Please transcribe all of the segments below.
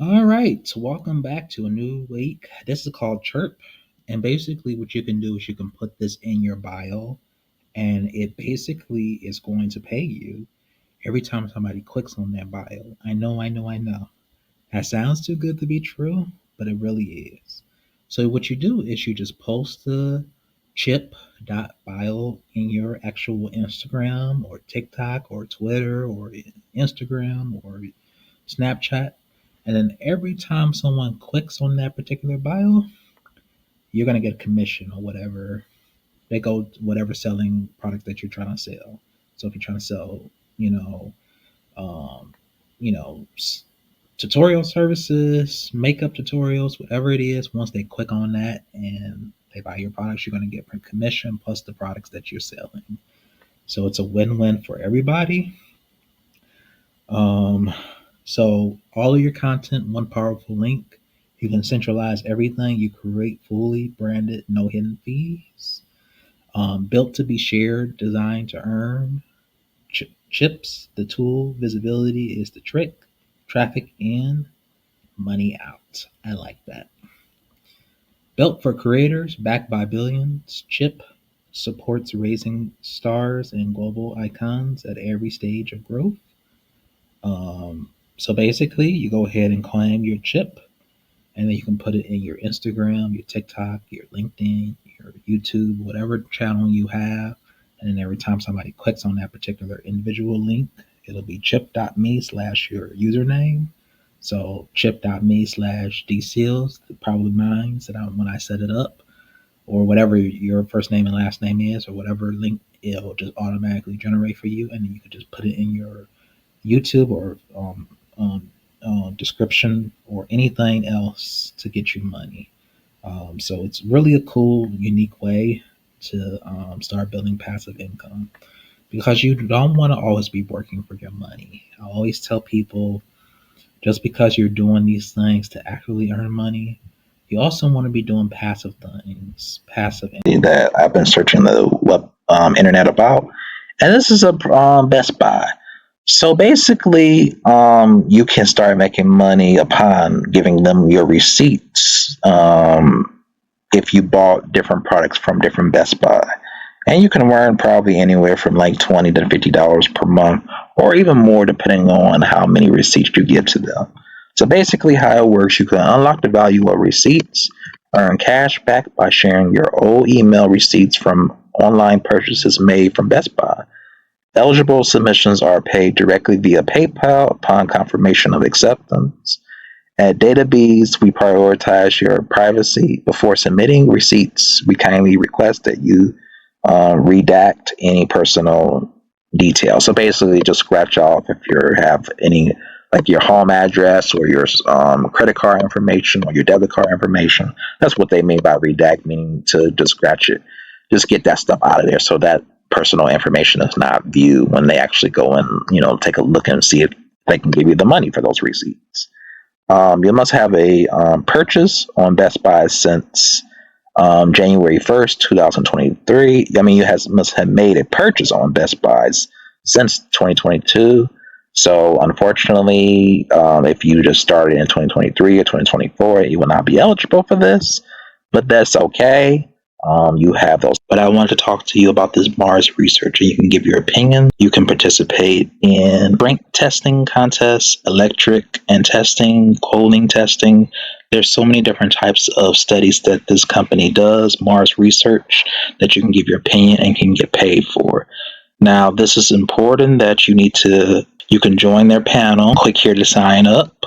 All right, so welcome back to a new week. This is called Chirp, and basically, what you can do is you can put this in your bio, and it basically is going to pay you every time somebody clicks on that bio. I know. That sounds too good to be true, but it really is. So, what you do is you just post the chip.bio in your actual Instagram or TikTok or Twitter or Instagram or Snapchat. And then every time someone clicks on that particular bio, you're gonna get a commission or whatever they go whatever selling product that you're trying to sell. So if you're trying to sell, you know, um, you know, tutorial services, makeup tutorials, whatever it is, once they click on that and they buy your products, you're gonna get a commission plus the products that you're selling. So it's a win-win for everybody. Um, so all of your content, one powerful link. You can centralize everything you create fully branded, no hidden fees. Built to be shared, designed to earn. Chips, the tool. Visibility is the trick. Traffic in, money out. I like that. Built for creators, backed by billions. Chip supports raising stars and global icons at every stage of growth. So basically, you go ahead and claim your chip, and then you can put it in your Instagram, your TikTok, your LinkedIn, your YouTube, whatever channel you have. And then every time somebody clicks on that particular individual link, it'll be chip.me slash your username. So chip.me slash dseals, probably mine that when I set it up, or whatever your first name and last name is, or whatever link it'll just automatically generate for you. And then you can just put it in your YouTube or description or anything else to get you money. So it's really a cool, unique way to start building passive income because you don't want to always be working for your money. I always tell people just because you're doing these things to actually earn money, you also want to be doing passive things, passive That I've been searching the web internet about, and this is a Best Buy. So basically, you can start making money upon giving them your receipts if you bought different products from different Best Buy. And you can earn probably anywhere from like $20 to $50 per month, or even more depending on how many receipts you give to them. So basically, how it works, you can unlock the value of receipts, earn cash back by sharing your old email receipts from online purchases made from Best Buy. Eligible submissions are paid directly via PayPal upon confirmation of acceptance. At Database, we prioritize your privacy. Before submitting receipts, we kindly request that you redact any personal details. So basically, just scratch off if you have any, like your home address or your credit card information or your debit card information. That's what they mean by redact, meaning to just scratch it, just get that stuff out of there, so that personal information is not viewed when they actually go and take a look and see if they can give you the money for those receipts. You must have a purchase on Best Buy since January 1st, 2023. I mean, must have made a purchase on Best Buys since 2022. So, unfortunately, if you just started in 2023 or 2024, you will not be eligible for this, but that's okay. You have those. But I want to talk to you about this Mars research. You can give your opinion. You can participate in brake testing contests, electric and testing, cooling testing. There's so many different types of studies that this company does, Mars Research, that you can give your opinion and can get paid for. Now, this is important that you can join their panel. Click here to sign up,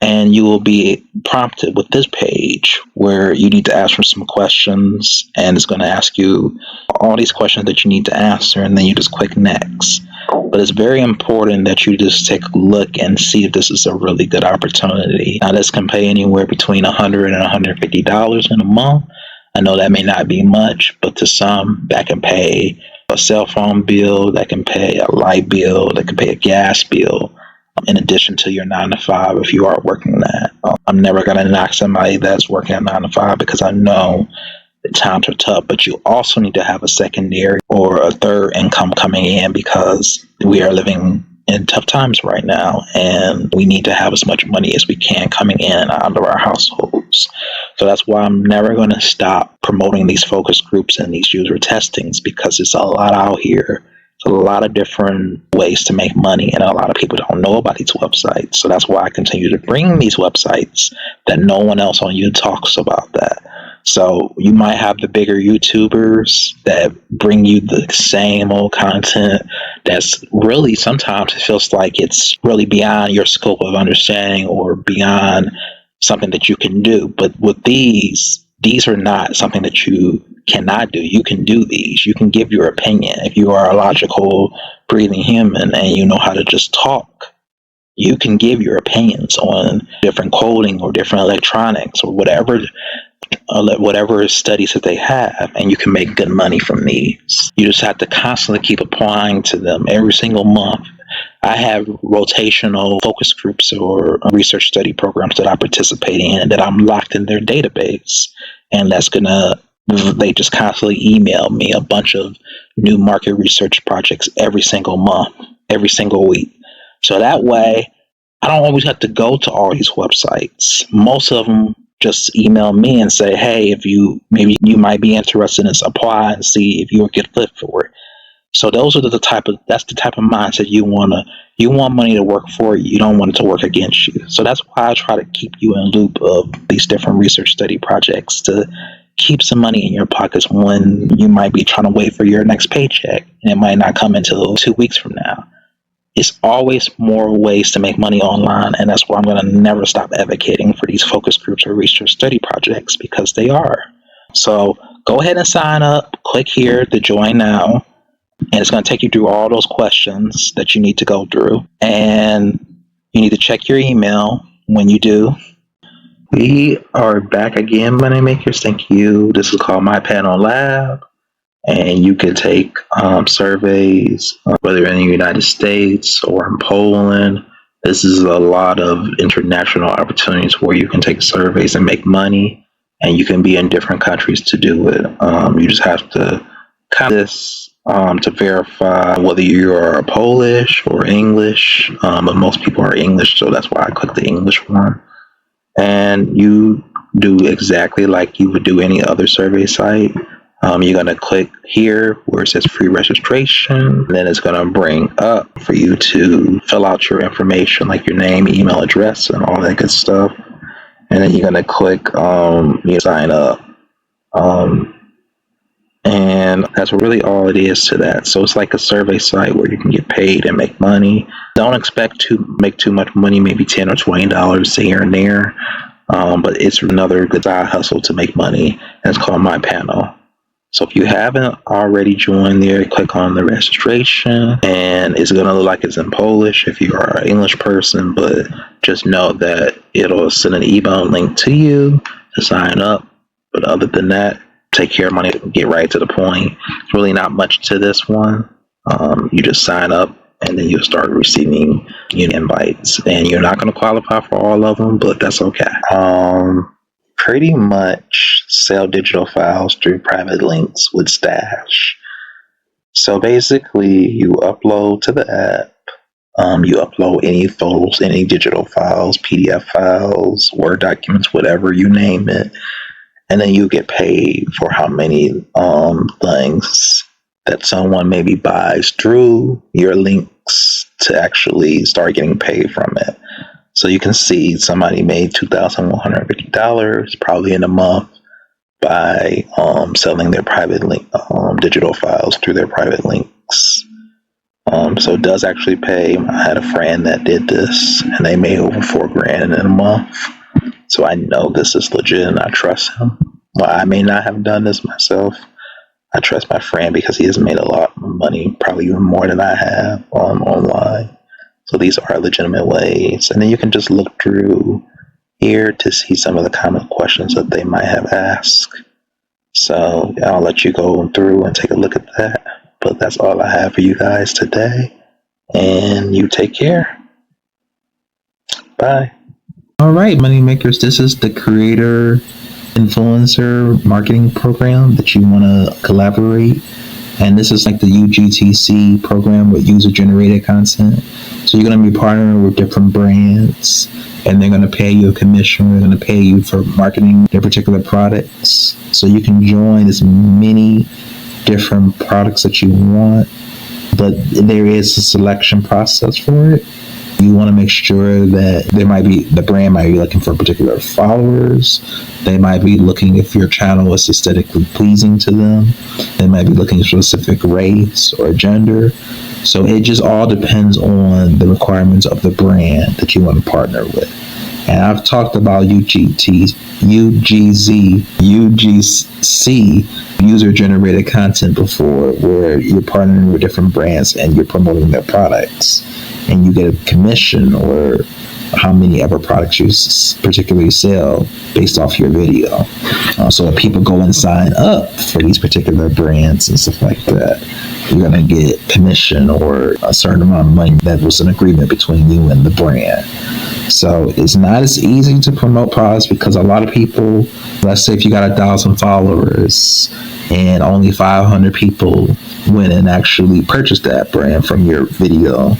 and you will be prompted with this page where you need to ask for some questions, and it's going to ask you all these questions that you need to answer, and then you just click next. But it's very important that you just take a look and see if this is a really good opportunity. Now, this can pay anywhere between $100 and $150 in a month. I know that may not be much, but to some, that can pay a cell phone bill, that can pay a light bill, that can pay a gas bill, in addition to your 9 to 5 if you are working that. I'm never going to knock somebody that's working a 9 to 5 because I know the times are tough, but you also need to have a secondary or a third income coming in because we are living in tough times right now, and we need to have as much money as we can coming in and out of our households. So that's why I'm never going to stop promoting these focus groups and these user testings, because it's a lot out here. It's a lot of different ways to make money, and a lot of people don't know about these websites. So that's why I continue to bring these websites that no one else on YouTube talks about that. So you might have the bigger YouTubers that bring you the same old content that's really, sometimes it feels like it's really beyond your scope of understanding or beyond something that you can do. But with these are not something that you cannot do. You can do these. You can give your opinion. If you are a logical, breathing human and you know how to just talk, you can give your opinions on different coding or different electronics or whatever studies that they have, and you can make good money from these. You just have to constantly keep applying to them every single month. I have rotational focus groups or research study programs that I participate in that I'm locked in their database, and they just constantly email me a bunch of new market research projects every single month, every single week. So that way, I don't always have to go to all these websites. Most of them just email me and say, hey, if you might be interested in this, apply and see if you're a good fit for it. So that's the type of mindset you want money to work for you. You don't want it to work against you. So that's why I try to keep you in loop of these different research study projects, to keep some money in your pockets when you might be trying to wait for your next paycheck and it might not come until 2 weeks from now. It's always more ways to make money online, and that's why I'm going to never stop advocating for these focus groups or research study projects, because they are. So go ahead and sign up. Click here to join now, and it's going to take you through all those questions that you need to go through, and you need to check your email when you do. We are back again, money makers. Thank you. This is called MyPanelLab, and you can take surveys, whether in the United States or in Poland. This is a lot of international opportunities where you can take surveys and make money, and you can be in different countries to do it. You just have to this to verify whether you are Polish or English, but most people are English, so that's why I clicked the English one. And you do exactly like you would do any other survey site. You're going to click here where it says free registration. And then it's going to bring up for you to fill out your information, like your name, email address, and all that good stuff. And then you're going to click sign up. And that's really all it is to that. So it's like a survey site where you can get paid and make money. Don't expect to make too much money, maybe $10 or $20 here and there. But it's another good side hustle to make money. And it's called MyPanel. So if you haven't already joined there, click on the registration, and it's going to look like it's in Polish if you are an English person, but just know that it'll send an email link to you to sign up. But other than that, take care of money, get right to the point. It's really not much to this one. You just sign up, and then you'll start receiving invites, and you're not going to qualify for all of them, but that's okay. Pretty much sell digital files through private links with Stash. So basically, you upload to the app. You upload any photos, any digital files, PDF files, Word documents, whatever you name it, and then you get paid for how many things that someone maybe buys through your links to actually start getting paid from it. So you can see somebody made $2,150 probably in a month by selling their private link digital files through their private links. So it does actually pay. I had a friend that did this, and they made over $4,000 in a month. So I know this is legit, and I trust him. Well, I may not have done this myself. I trust my friend because he has made a lot of money, probably even more than I have online. So these are legitimate ways. And then you can just look through here to see some of the common questions that they might have asked. So I'll let you go through and take a look at that. But that's all I have for you guys today. And you take care. Bye. All right, money makers, this is the creator influencer marketing program that you want to collaborate And this is like the UGTC program with user generated content. So you're going to be partnering with different brands, and they're going to pay you a commission. They're going to pay you for marketing their particular products. So you can join as many different products that you want, but there is a selection process for it. You want to make sure that the brand might be looking for particular followers. They might be looking if your channel is aesthetically pleasing to them. They might be looking for a specific race or gender. So it just all depends on the requirements of the brand that you want to partner with. And I've talked about UGC, user-generated content before, where you're partnering with different brands and you're promoting their products, and you get a commission or how many ever products you particularly sell based off your video. So if people go and sign up for these particular brands and stuff like that, you're going to get commission or a certain amount of money that was an agreement between you and the brand. So it's not as easy to promote products because a lot of people, let's say if you got 1,000 followers and only 500 people went and actually purchased that brand from your video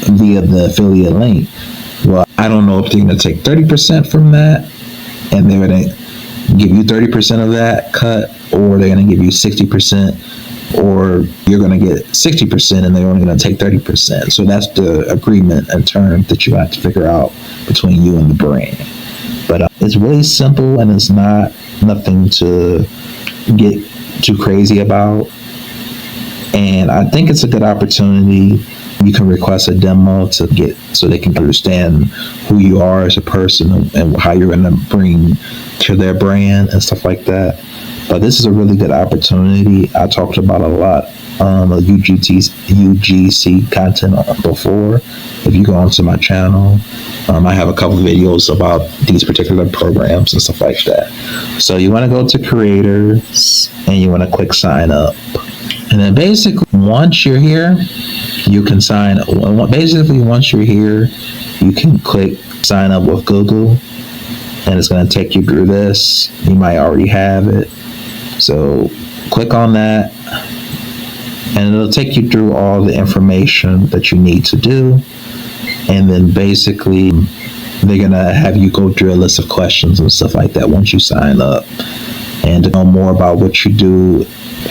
via the affiliate link. Well, I don't know if they're going to take 30% from that and they're going to give you 30% of that cut, or they're going to give you 60%, or you're going to get 60% and they're only going to take 30%. So that's the agreement and term that you have to figure out between you and the brand. But it's really simple, and it's nothing to get too crazy about. And I think it's a good opportunity. You can request a demo so they can understand who you are as a person and how you're going to bring to their brand and stuff like that. But this is a really good opportunity. I talked about a lot of UGC content before. If you go onto my channel, I have a couple of videos about these particular programs and stuff like that. So you want to go to creators and you want to click sign up. And then basically, once you're here, you can sign up. Basically, once you're here, you can click sign up with Google, and it's going to take you through this. You might already have it. So click on that, and it'll take you through all the information that you need to do. And then basically, they're going to have you go through a list of questions and stuff like that once you sign up. And to know more about what you do,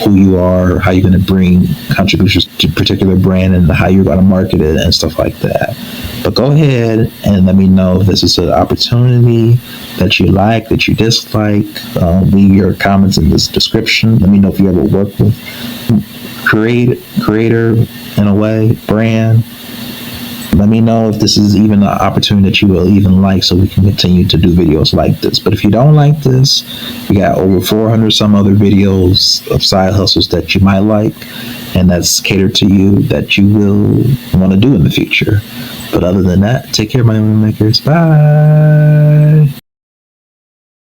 who you are, how you're going to bring contributions to a particular brand, and how you're going to market it and stuff like that. But go ahead and let me know if this is an opportunity that you like, that you dislike. Leave your comments in this description. Let me know if you ever work with creator in a way, brand. Let me know if this is even an opportunity that you will even like, so we can continue to do videos like this. But if you don't like this, we got over 400 some other videos of side hustles that you might like, and that's catered to you, that you will want to do in the future. But other than that, take care, my money makers. Bye.